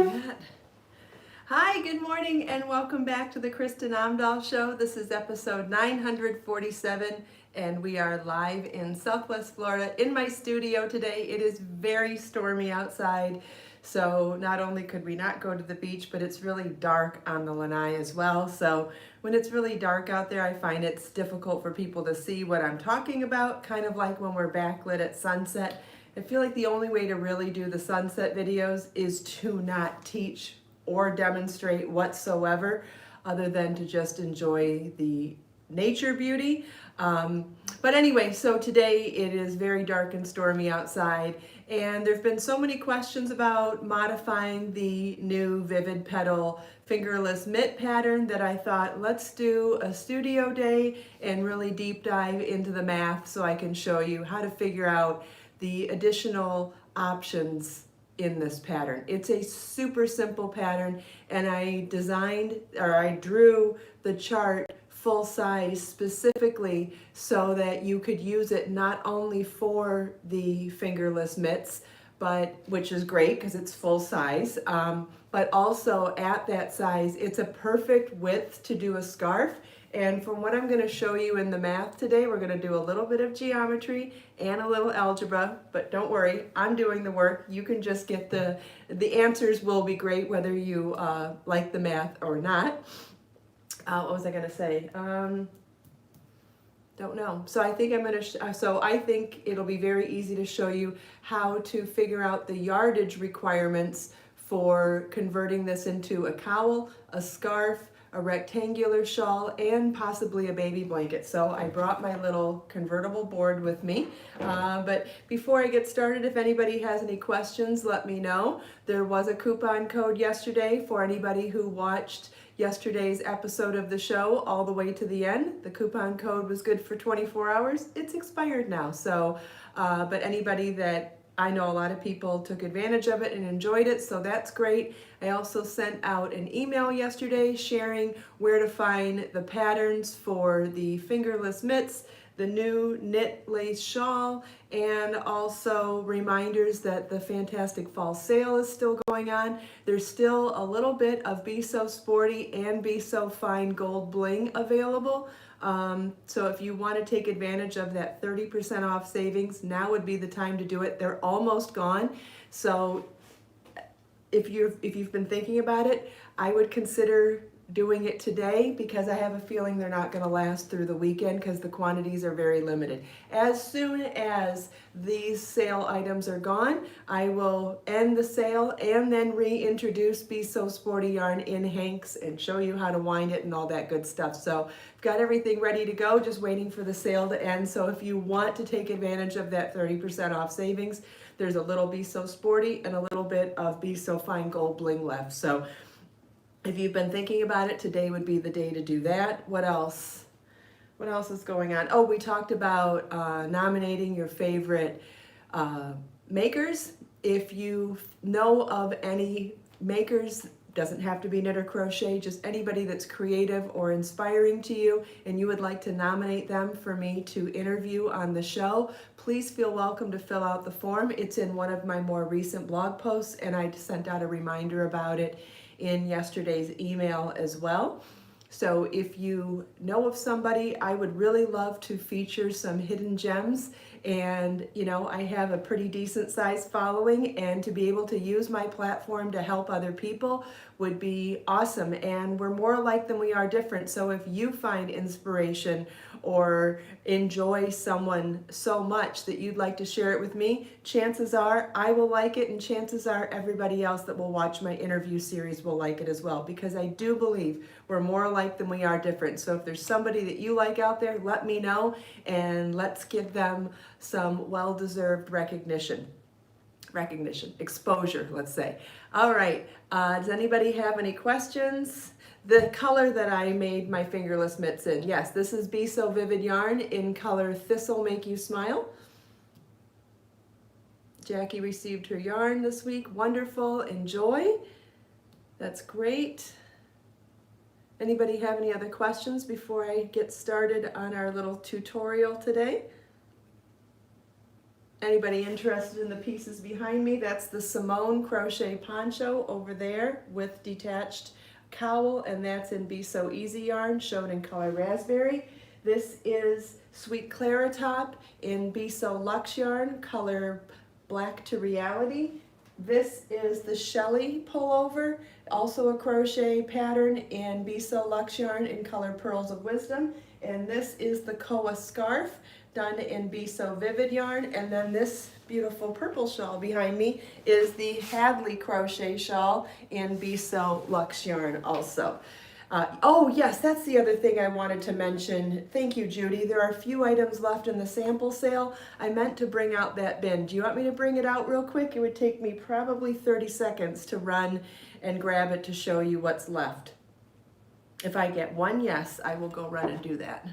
that. Hi, good morning, and welcome back to the Kristin Omdahl Show. This is episode 947, and we are live in Southwest Florida in my studio today. It is very stormy outside, so not only could we not go to the beach, but it's really dark on the lanai as well. So when it's really dark out there, I find it's difficult for people to see what I'm talking about, kind of like when we're backlit at sunset. I feel like the only way to really do the sunset videos is to not teach or demonstrate whatsoever, other than to just enjoy the nature beauty. But anyway, so today it is very dark and stormy outside, and there've been so many questions about modifying the new Vivid Petal fingerless mitt pattern that I thought, let's do a studio day and really deep dive into the math so I can show you how to figure out the additional options in this pattern. It's a super simple pattern, and I drew the chart full size specifically so that you could use it not only for the fingerless mitts, which is great because it's full size, but also at that size, it's a perfect width to do a scarf. And from what I'm going to show you in the math today, we're going to do a little bit of geometry and a little algebra, but don't worry, I'm doing the work. You can just get the answers will be great whether you like the math or not. What was I going to say? Don't know. So I think I think it'll be very easy to show you how to figure out the yardage requirements for converting this into a cowl, a scarf, a rectangular shawl, and possibly a baby blanket. So I brought my little convertible board with me. But before I get started, if anybody has any questions, let me know. There was a coupon code yesterday for anybody who watched yesterday's episode of the show all the way to the end. The coupon code was good for 24 hours. It's expired now. So, but anybody that I know, a lot of people took advantage of it and enjoyed it, so that's great. I also sent out an email yesterday sharing where to find the patterns for the fingerless mitts, the new knit lace shawl, and also reminders that the fantastic fall sale is still going on. There's still a little bit of Be So Sporty and Be So Fine gold bling available. So if you want to take advantage of that 30% off savings, now would be the time to do it. They're almost gone. So if you've been thinking about it, I would consider doing it today, because I have a feeling they're not going to last through the weekend because the quantities are very limited. As soon as these sale items are gone, I will end the sale and then reintroduce Be So Sporty yarn in hanks and show you how to wind it and all that good stuff. So I've got everything ready to go, just waiting for the sale to end. So if you want to take advantage of that 30% off savings, there's a little Be So Sporty and a little bit of Be So Fine gold bling left. So if you've been thinking about it, today would be the day to do that. What else? What else is going on? Oh, we talked about nominating your favorite makers. If you know of any makers, doesn't have to be knit or crochet, just anybody that's creative or inspiring to you, and you would like to nominate them for me to interview on the show, please feel welcome to fill out the form. It's in one of my more recent blog posts, and I sent out a reminder about it in yesterday's email as well. So if you know of somebody, I would really love to feature some hidden gems. And I have a pretty decent sized following, and to be able to use my platform to help other people would be awesome. And we're more alike than we are different. So if you find inspiration or enjoy someone so much that you'd like to share it with me, chances are I will like it, and chances are everybody else that will watch my interview series will like it as well, because I do believe we're more alike than we are different. So if there's somebody that you like out there, let me know, and let's give them some well-deserved exposure, let's say. All right, does anybody have any questions? The color that I made my fingerless mitts in, yes, this is Be So Vivid yarn in color This'll Make You Smile. Jackie received her yarn this week. Wonderful, enjoy. That's great. Anybody have any other questions before I get started on our little tutorial today? Anybody interested in the pieces behind me? That's the Simone crochet poncho over there with detached cowl, and that's in Be So Easy yarn, shown in color raspberry. This is Sweet Clara top in Be So Luxe yarn, color Black to Reality. This is the Shelly pullover, also a crochet pattern in Be So Luxe yarn in color Pearls of Wisdom. And this is the Koa scarf done in Be So Vivid yarn. And then this beautiful purple shawl behind me is the Hadley crochet shawl in Be So Luxe yarn also. Oh yes, that's the other thing I wanted to mention. Thank you, Judy. There are a few items left in the sample sale. I meant to bring out that bin. Do you want me to bring it out real quick? It would take me probably 30 seconds to run and grab it to show you what's left. If I get one yes, I will go run and do that.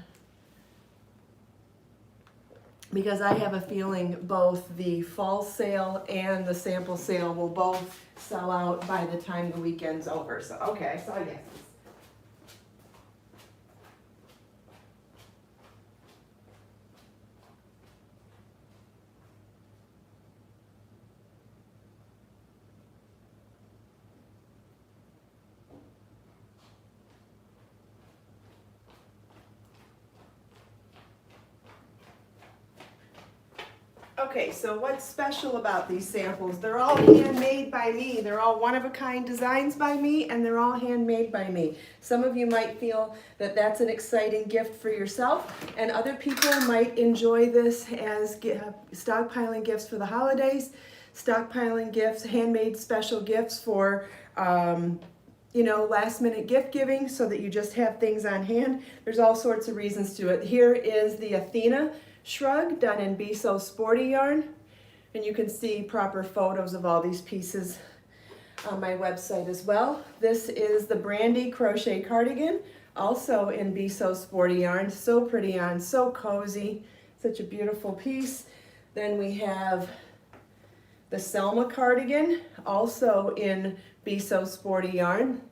Because I have a feeling both the fall sale and the sample sale will both sell out by the time the weekend's over. So, okay, so yes. Okay, so what's special about these samples? They're all handmade by me. They're all one-of-a-kind designs by me, and they're all handmade by me. Some of you might feel that that's an exciting gift for yourself, and other people might enjoy this as stockpiling gifts for the holidays, stockpiling gifts, handmade special gifts for last-minute gift giving so that you just have things on hand. There's all sorts of reasons to it. Here is the Athena shrug done in Be So Sporty yarn, and you can see proper photos of all these pieces on my website as well. This is the Brandy crochet cardigan, also in Be So Sporty yarn. So pretty on, so cozy, such a beautiful piece. Then we have the Selma cardigan, also in Be So Sporty yarn.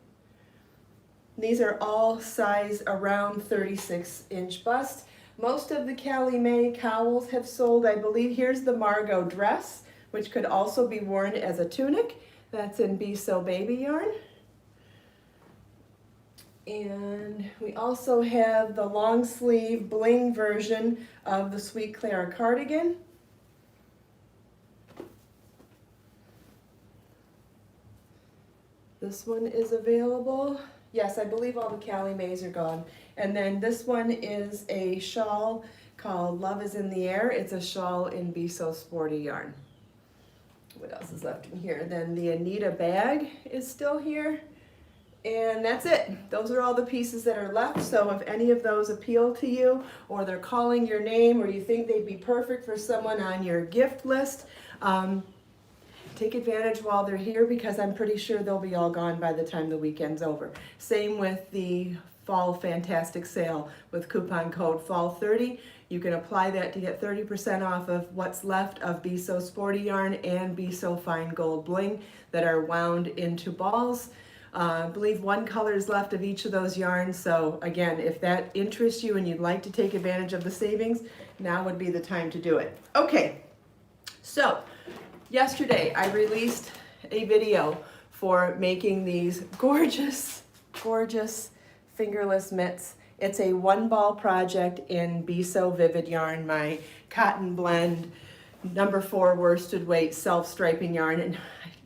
These are all size around 36-inch bust. Most of the Callie Mae cowls have sold. I believe here's the Margot dress, which could also be worn as a tunic. That's in Be So Baby yarn. And we also have the long sleeve bling version of the Sweet Clara cardigan. This one is available. Yes, I believe all the Callie Mays are gone. And then this one is a shawl called Love Is in the Air. It's a shawl in Be So Sporty yarn. What else is left in here? Then the Anita bag is still here. And that's it. Those are all the pieces that are left. So if any of those appeal to you, or they're calling your name, or you think they'd be perfect for someone on your gift list, take advantage while they're here, because I'm pretty sure they'll be all gone by the time the weekend's over. Same with the Fall Fantastic Sale with coupon code FALL30. You can apply that to get 30% off of what's left of Be So Sporty yarn and Be So Fine Gold Bling that are wound into balls. I believe one color is left of each of those yarns. So again, if that interests you and you'd like to take advantage of the savings, now would be the time to do it. Okay, so yesterday I released a video for making these gorgeous, gorgeous fingerless mitts. It's a one ball project in Be So Vivid yarn, my cotton blend, number 4 worsted weight self-striping yarn. And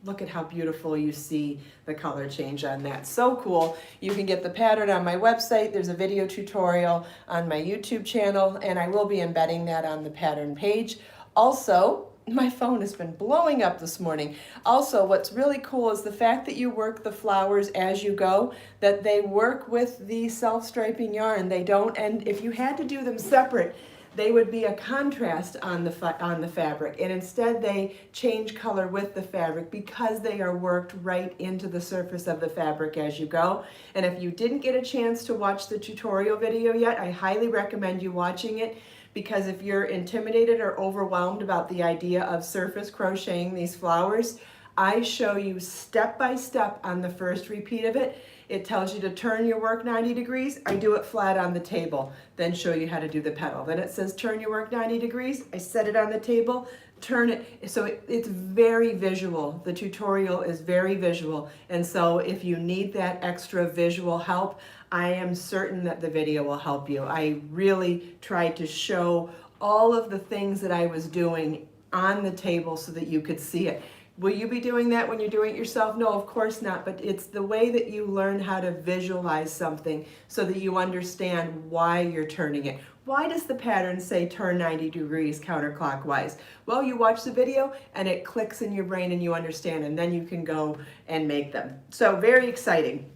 look at how beautiful you see the color change on that. So cool. You can get the pattern on my website. There's a video tutorial on my YouTube channel, and I will be embedding that on the pattern page. Also, my phone has been blowing up this morning. Also, what's really cool is the fact that you work the flowers as you go, that they work with the self-striping yarn. They don't, and if you had to do them separate, they would be a contrast on the fabric, and instead they change color with the fabric because they are worked right into the surface of the fabric as you go. And if you didn't get a chance to watch the tutorial video yet, I highly recommend you watching it, because if you're intimidated or overwhelmed about the idea of surface crocheting these flowers, I show you step by step on the first repeat of it. It tells you to turn your work 90 degrees. I do it flat on the table, then show you how to do the petal. Then it says turn your work 90 degrees. I set it on the table, turn it, so it's very visual. The tutorial is very visual, and so if you need that extra visual help, I am certain that the video will help you. I really tried to show all of the things that I was doing on the table so that you could see it. Will you be doing that when you're doing it yourself? No, of course not, but it's the way that you learn how to visualize something so that you understand why you're turning it. Why does the pattern say turn 90 degrees counterclockwise? Well, you watch the video and it clicks in your brain and you understand, and then you can go and make them. So very exciting.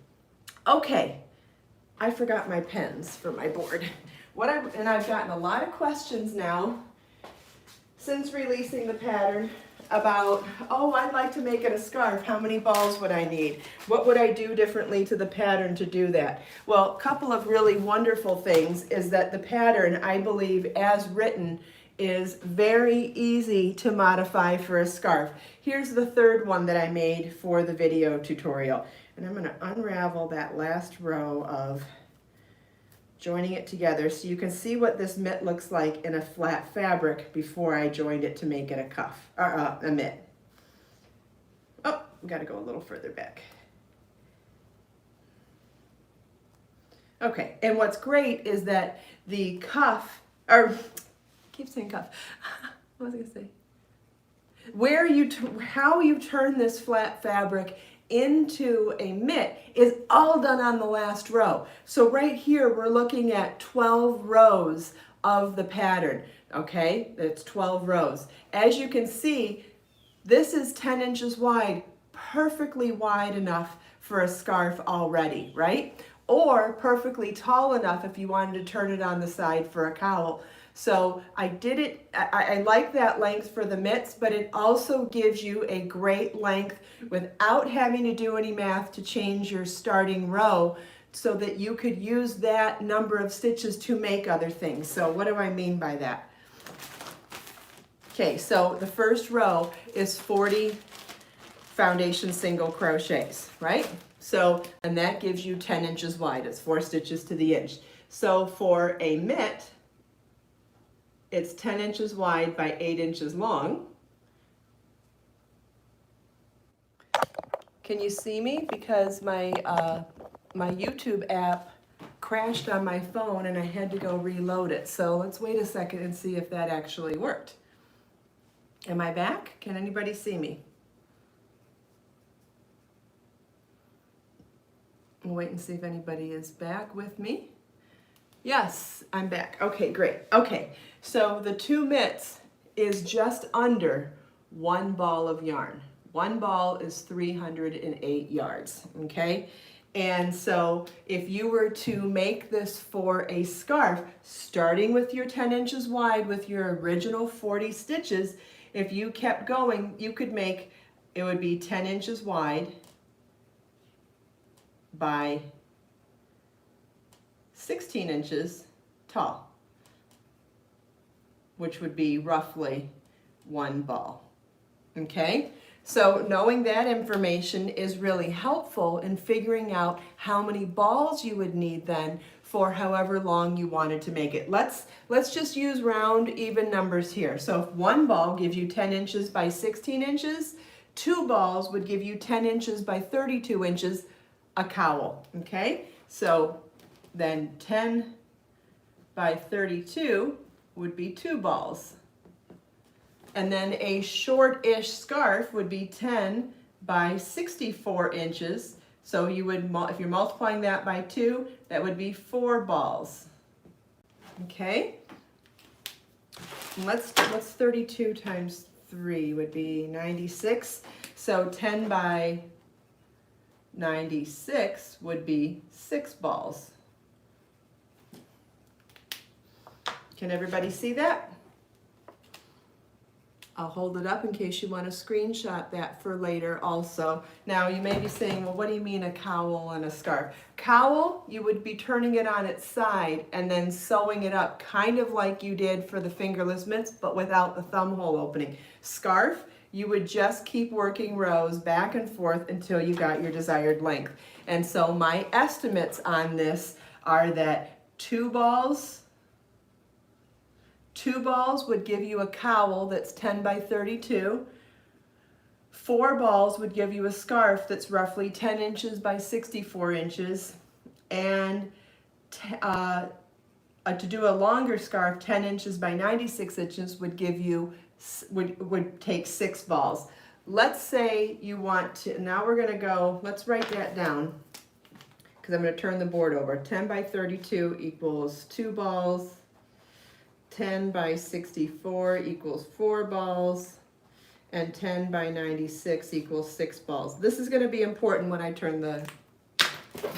Okay, I forgot my pens for my board. And I've gotten a lot of questions now since releasing the pattern about, oh, I'd like to make it a scarf. How many balls would I need? What would I do differently to the pattern to do that? Well, a couple of really wonderful things is that the pattern, I believe, as written, is very easy to modify for a scarf. Here's the third one that I made for the video tutorial. And I'm going to unravel that last row of joining it together so you can see what this mitt looks like in a flat fabric before I joined it to make it a cuff, or a mitt. Oh, we got to go a little further back. Okay, and what's great is that the cuff, or I keep saying cuff, what was I going to say? How you turn this flat fabric into a mitt is all done on the last row. So right here we're looking at 12 rows of the pattern, okay? It's 12 rows. As you can see, this is 10 inches wide, perfectly wide enough for a scarf already, right? Or perfectly tall enough if you wanted to turn it on the side for a cowl. So I did it, I like that length for the mitts, but it also gives you a great length without having to do any math to change your starting row so that you could use that number of stitches to make other things. So what do I mean by that? Okay, so the first row is 40 foundation single crochets, right? So, and that gives you 10 inches wide. It's 4 stitches to the inch. So for a mitt, it's 10 inches wide by 8 inches long. Can you see me? Because my YouTube app crashed on my phone and I had to go reload it. So let's wait a second and see if that actually worked. Am I back? Can anybody see me? We'll wait and see if anybody is back with me. Yes, I'm back. Okay, great. Okay, so the 2 mitts is just under 1 ball of yarn. 1 ball is 308 yards, okay? And so if you were to make this for a scarf, starting with your 10 inches wide with your original 40 stitches, if you kept going, you could make, it would be 10 inches wide by 16 inches tall, which would be roughly 1 ball, okay? So knowing that information is really helpful in figuring out how many balls you would need then for however long you wanted to make it. Let's just use round even numbers here. So if 1 ball gives you 10 inches by 16 inches, 2 balls would give you 10 inches by 32 inches, a cowl, okay? So then 10 by 32 would be 2 balls. And then a short-ish scarf would be 10 by 64 inches. So you would, if you're multiplying that by 2, that would be 4 balls. Okay? And what's 32 times 3 would be 96. So 10 by 96 would be 6 balls. Can everybody see that? I'll hold it up in case you want to screenshot that for later also. Now you may be saying, well, what do you mean a cowl and a scarf? Cowl, you would be turning it on its side and then sewing it up, kind of like you did for the fingerless mitts, but without the thumb hole opening. Scarf, you would just keep working rows back and forth until you got your desired length. And so my estimates on this are that 2 balls, 2 balls would give you a cowl that's 10 by 32. 4 balls would give you a scarf that's roughly 10 inches by 64 inches. And to do a longer scarf, 10 inches by 96 inches would give you, would take 6 balls. Let's say you want to, now we're gonna go, let's write that down because I'm gonna turn the board over. 10 by 32 equals 2 balls. 10 by 64 equals 4 balls. And 10 by 96 equals 6 balls. This is gonna be important when I turn the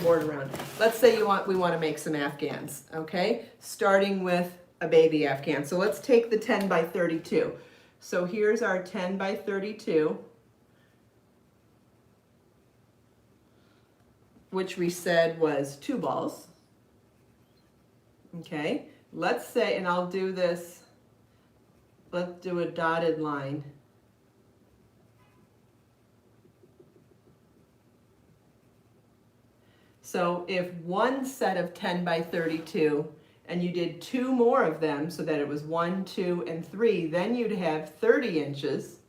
board around. Let's say we want to make some Afghans, okay? Starting with a baby Afghan. So let's take the 10 by 32. So here's our 10 by 32, which we said was 2 balls. Okay, let's say, and I'll do this, let's do a dotted line. So if one set of 10 by 32 and you did 2 more of them so that it was 1, 2, and 3, then you'd have 30 inches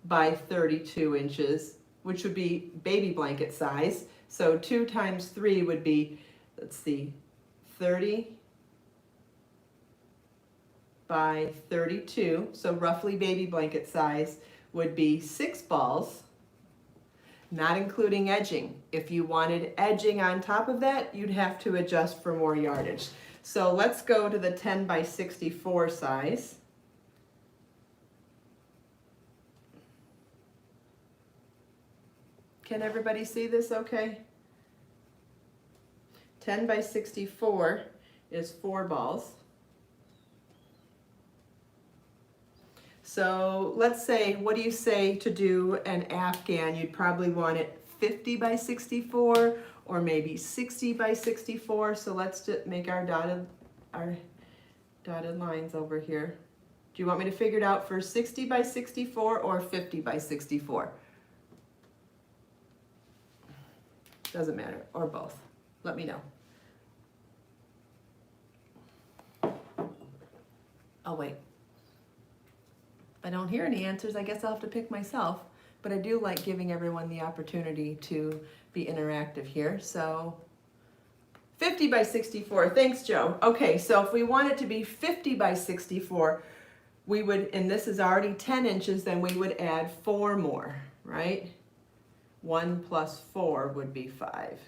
by 32 inches, which would be baby blanket size. So 2 times 3 would be, let's see, 30 by 32. So roughly baby blanket size would be 6 balls. Not including edging. If you wanted edging on top of that, you'd have to adjust for more yardage. So let's go to the 10 by 64 size. Can everybody see this okay? 10 by 64 is 4 balls. So let's say, what do you say to do an Afghan? You'd probably want it 50 by 64 or maybe 60 by 64. So let's just make our dotted lines over here. Do you want me to figure it out for 60 by 64 or 50 by 64? Doesn't matter, or both. Let me know. I'll wait. If I don't hear any answers, I guess I'll have to pick myself, but I do like giving everyone the opportunity to be interactive here. So 50 by 64, thanks Joe. Okay, so if we want it to be 50 by 64, we would, and this is already 10 inches, then we would add 4 more, right? 1 plus 4 would be 5.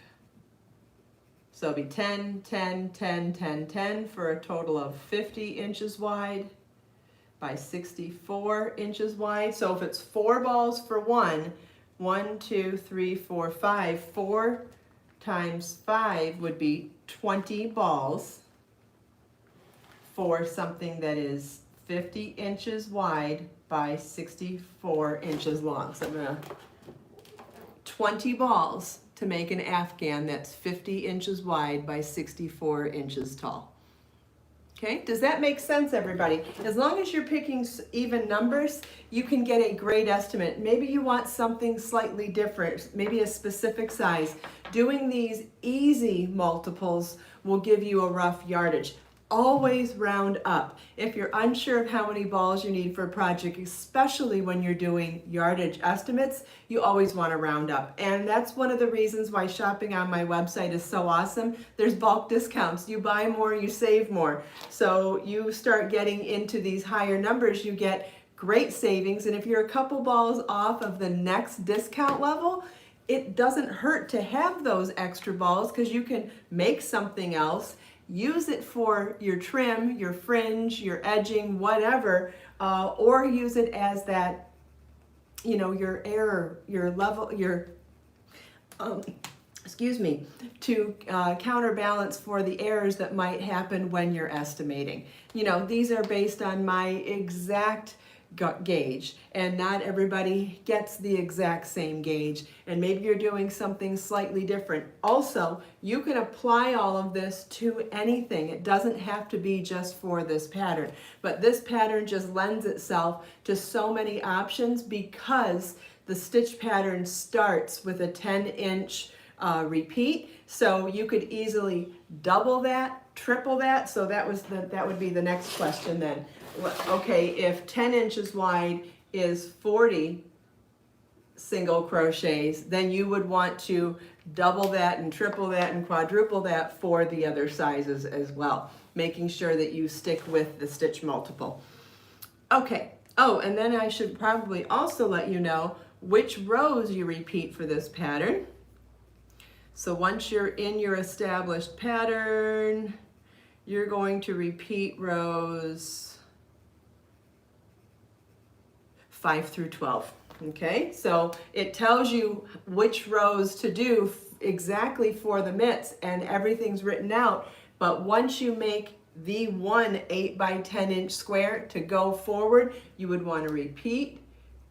So it'd be 10, 10, 10, 10, 10 for a total of 50 inches wide by 64 inches wide. So if it's 4 balls for 1, 1, 2, 3, 4, 5, 4 times 5 would be 20 balls for something that is 50 inches wide by 64 inches long. So I'm gonna 20 balls to make an Afghan that's 50 inches wide by 64 inches tall. Okay, does that make sense, everybody? As long as you're picking even numbers, you can get a great estimate. Maybe you want something slightly different, maybe a specific size. Doing these easy multiples will give you a rough yardage. Always round up. If you're unsure of how many balls you need for a project, especially when you're doing yardage estimates, you always want to round up. And that's one of the reasons why shopping on my website is so awesome. There's bulk discounts. You buy more, you save more. So you start getting into these higher numbers, you get great savings. And if you're a couple balls off of the next discount level, it doesn't hurt to have those extra balls because you can make something else. Use it for your trim, your fringe, your edging, whatever, or use it as that, you know, your error, your level, your, excuse me, to counterbalance for the errors that might happen when you're estimating. You know, these are based on my exact gauge, and not everybody gets the exact same gauge, and maybe you're doing something slightly different. Also, you can apply all of this to anything. It doesn't have to be just for this pattern, but this pattern just lends itself to so many options because the stitch pattern starts with a 10-inch repeat, so you could easily double that, triple that? So that would be the next question then. Okay, if 10 inches wide is 40 single crochets, then you would want to double that and triple that and quadruple that for the other sizes as well, making sure that you stick with the stitch multiple. Okay, oh, and then I should probably also let you know which rows you repeat for this pattern. So once you're in your established pattern, you're going to repeat rows 5 through 12. Okay, so it tells you which rows to do exactly for the mitts, and everything's written out. But once you make the one 8 by 10 inch square to go forward, you would want to repeat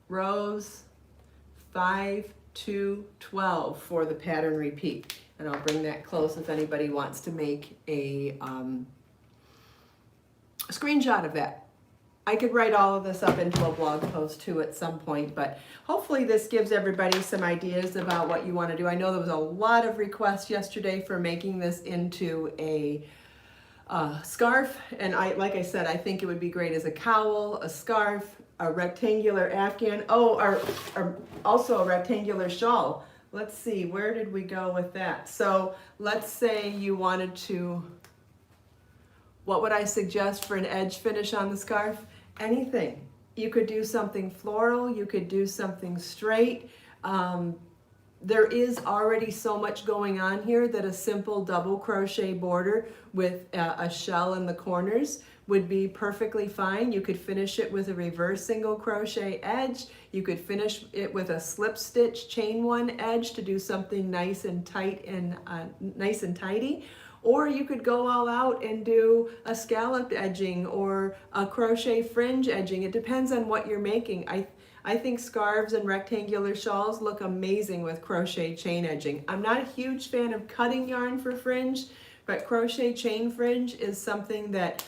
rows 5 to 12 for the pattern repeat. And I'll bring that close if anybody wants to make a screenshot of that. I could write all of this up into a blog post too at some point, but hopefully this gives everybody some ideas about what you want to do. I know there was a lot of requests yesterday for making this into a scarf, and like I said, I think it would be great as a cowl, a scarf, a rectangular Afghan, or also a rectangular shawl. Let's see, where did we go with that? So let's say you wanted to, what would I suggest for an edge finish on the scarf? Anything. You could do something floral, you could do something straight. There is already so much going on here that a simple double crochet border with a shell in the corners would be perfectly fine. You could finish it with a reverse single crochet edge. You could finish it with a slip stitch chain one edge to do something nice and tight and nice and tidy. Or you could go all out and do a scalloped edging or a crochet fringe edging. It depends on what you're making. I think scarves and rectangular shawls look amazing with crochet chain edging. I'm not a huge fan of cutting yarn for fringe, but crochet chain fringe is something that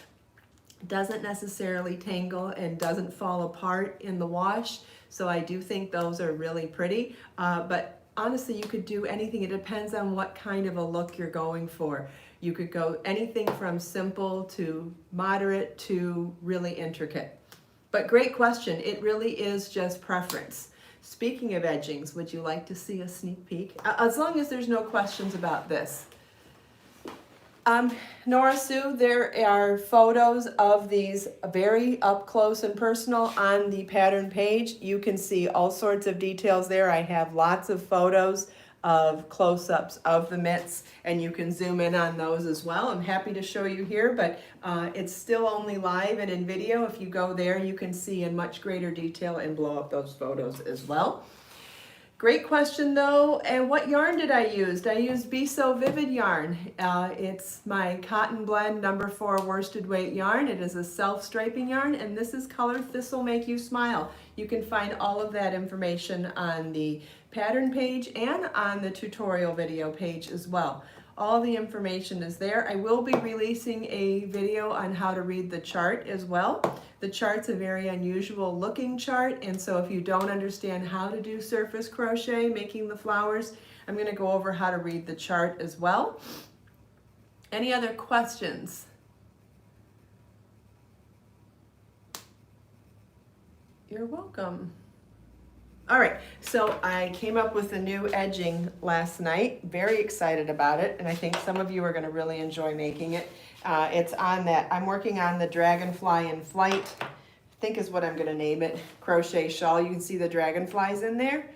doesn't necessarily tangle and doesn't fall apart in the wash. So I do think those are really pretty. But honestly, you could do anything. It depends on what kind of a look you're going for. You could go anything from simple to moderate to really intricate. But great question. It really is just preference. Speaking of edgings, would you like to see a sneak peek? As long as there's no questions about this. Nora Sue, there are photos of these very up close and personal on the pattern page. You can see all sorts of details there. I have lots of photos of close-ups of the mitts, and you can zoom in on those as well. I'm happy to show you here, but it's still only live and in video. If you go there, you can see in much greater detail and blow up those photos as well. Great question though, and what yarn did I use? I used Be So Vivid yarn. It's my Cotton Blend No. 4 worsted weight yarn. It is a self-striping yarn, and this is color This'll Make You Smile. You can find all of that information on the pattern page and on the tutorial video page as well. All the information is there. I will be releasing a video on how to read the chart as well. The chart's a very unusual looking chart, and so if you don't understand how to do surface crochet, making the flowers, I'm going to go over how to read the chart as well. Any other questions? You're welcome. All right, so I came up with a new edging last night. Very excited about it, and I think some of you are going to really enjoy making it. It's on that, I'm working on the Dragonfly in Flight, I think is what I'm going to name it, crochet shawl. You can see the dragonflies in there.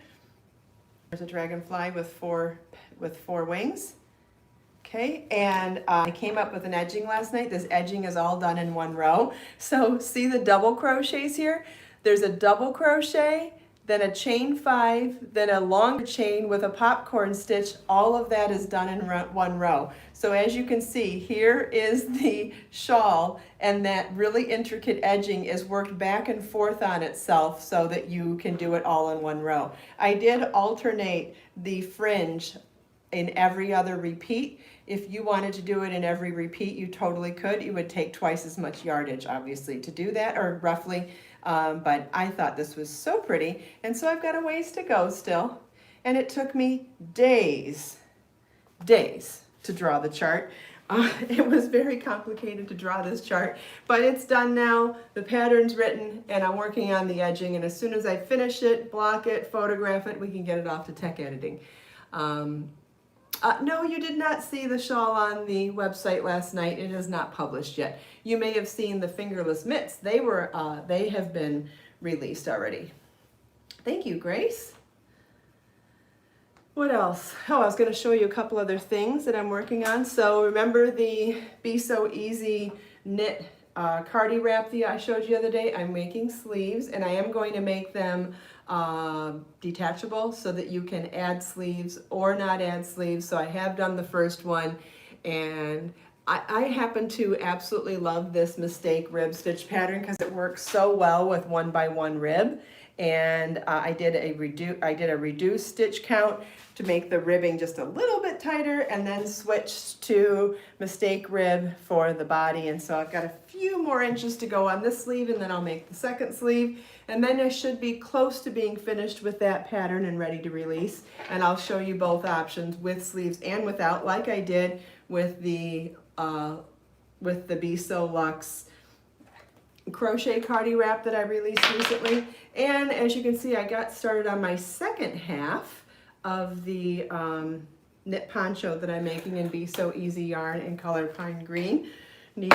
There's a dragonfly with four wings. Okay, and I came up with an edging last night. This edging is all done in one row. So see the double crochets here? There's a double crochet, then a chain 5, then a long chain with a popcorn stitch. All of that is done in one row. So as you can see, here is the shawl, and that really intricate edging is worked back and forth on itself so that you can do it all in one row. I did alternate the fringe in every other repeat. If you wanted to do it in every repeat, you totally could. It would take twice as much yardage, obviously, to do that, or roughly. But I thought this was so pretty, and so I've got a ways to go still. And it took me days to draw the chart. It was very complicated to draw this chart, but it's done now. The pattern's written, and I'm working on the edging, and as soon as I finish it, block it, photograph it, we can get it off to tech editing. No, you did not see the shawl on the website last night. It is not published yet. You may have seen the Fingerless Mitts. They have been released already. Thank you, Grace. What else? Oh, I was going to show you a couple other things that I'm working on. So remember the Be So Easy knit cardi wrap that I showed you the other day? I'm making sleeves, and I am going to make them detachable so that you can add sleeves or not add sleeves. So I have done the first one, and I happen to absolutely love this mistake rib stitch pattern because it works so well with 1x1 rib. And I did a reduced stitch count to make the ribbing just a little bit tighter, and then switched to mistake rib for the body. And so I've got a few more inches to go on this sleeve, and then I'll make the second sleeve. And then I should be close to being finished with that pattern and ready to release. And I'll show you both options, with sleeves and without, like I did with the Be So Luxe crochet cardi wrap that I released recently. And as you can see, I got started on my second half of the knit poncho that I'm making in Be So Easy yarn in color pine green. Need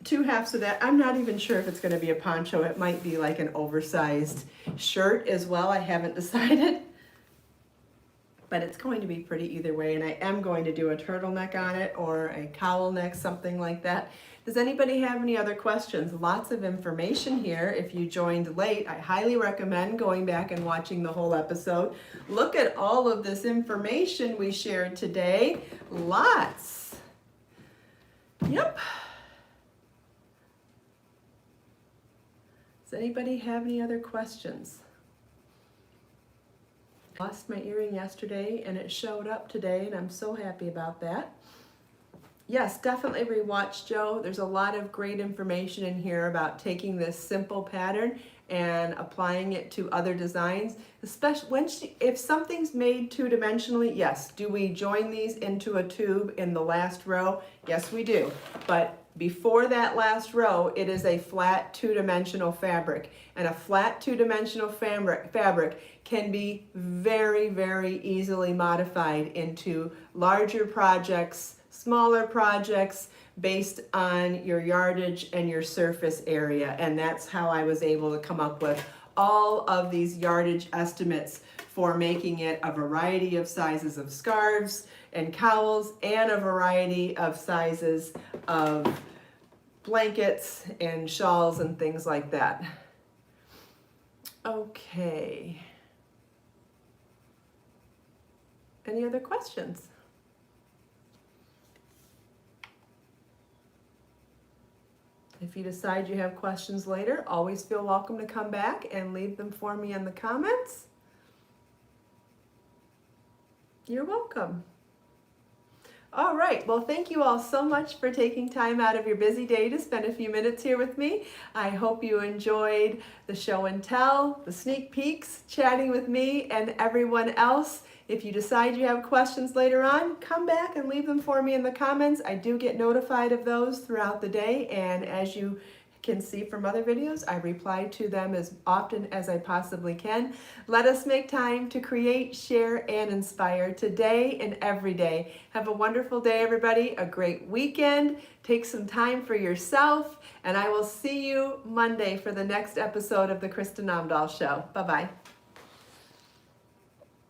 2 halves of that. I'm not even sure if it's going to be a poncho. It might be like an oversized shirt as well. I haven't decided, but it's going to be pretty either way. And I am going to do a turtleneck on it, or a cowl neck, something like that. Does anybody have any other questions? Lots of information here. If you joined late, I highly recommend going back and watching the whole episode. Look at all of this information we shared today. Lots. Yep. Does anybody have any other questions? Lost my earring yesterday, and it showed up today, and I'm so happy about that. Yes, definitely rewatch Joe. There's a lot of great information in here about taking this simple pattern and applying it to other designs, especially if something's made two-dimensionally. Yes, do we join these into a tube in the last row? Yes, we do. But before that last row, it is a flat two-dimensional fabric, and a flat two-dimensional fabric can be very, very easily modified into larger projects, smaller projects, based on your yardage and your surface area. And that's how I was able to come up with all of these yardage estimates for making it a variety of sizes of scarves and cowls, and a variety of sizes of blankets and shawls and things like that. Okay. Any other questions? If you decide you have questions later, always feel welcome to come back and leave them for me in the comments. You're welcome. All right, well, thank you all so much for taking time out of your busy day to spend a few minutes here with me. I hope you enjoyed the show and tell, the sneak peeks, chatting with me and everyone else. If you decide you have questions later on, come back and leave them for me in the comments. I do get notified of those throughout the day, and as you can see from other videos, I reply to them as often as I possibly can. Let us make time to create, share, and inspire today and every day. Have a wonderful day, everybody, a great weekend. Take some time for yourself, and I will see you Monday for the next episode of the Kristin Omdahl Show. Bye-bye.